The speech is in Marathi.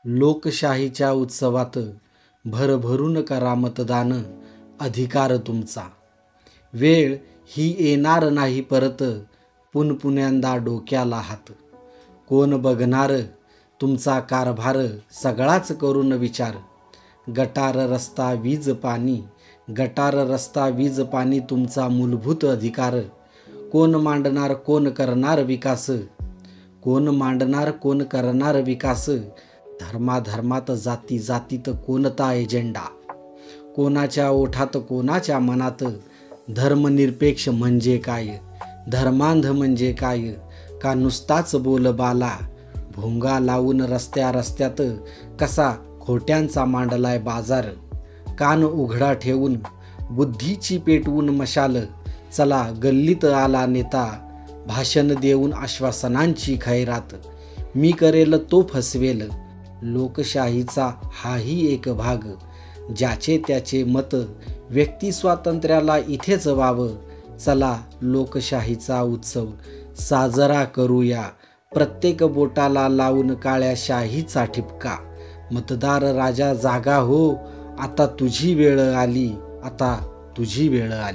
लोकशाहीच्या उत्सवात भरभरून करा मतदान, अधिकार तुमचा. वेळ ही येणार नाही परत, पुन्हा डोक्याला हात. कोण बघणार तुमचा कारभार, सगळाच करून विचार. गटार रस्ता वीज पाणी, गटार रस्ता वीज पाणी तुमचा मूलभूत अधिकार. कोण मांडणार कोण करणार विकास, कोण मांडणार कोण करणार विकास. धर्माधर्मात जाती जातीत कोणता एजेंडा, कोणाच्या ओठात कोणाच्या मनात. धर्मनिरपेक्ष म्हणजे काय, धर्मांध म्हणजे काय, का नुसताच बोलबाला. भोंगा लावून रस्त्या रस्त्यात कसा खोट्यांचा मांडलाय बाजार. कान उघडा ठेवून बुद्धीची पेटवून मशाल. चला गल्लीत आला नेता, भाषण देऊन आश्वासनांची खैरात. मी करेल तो फसवेल, लोकशाहीचा हाही एक भाग. ज्याचे त्याचे मत व्यक्ती स्वातंत्र्याला इथेच व्हावं. चला लोकशाहीचा उत्सव साजरा करूया, प्रत्येक बोटाला लावून काळ्या शाहीचा ठिपका. मतदार राजा जागा हो, आता तुझी वेळ आली, आता तुझी वेळ आली.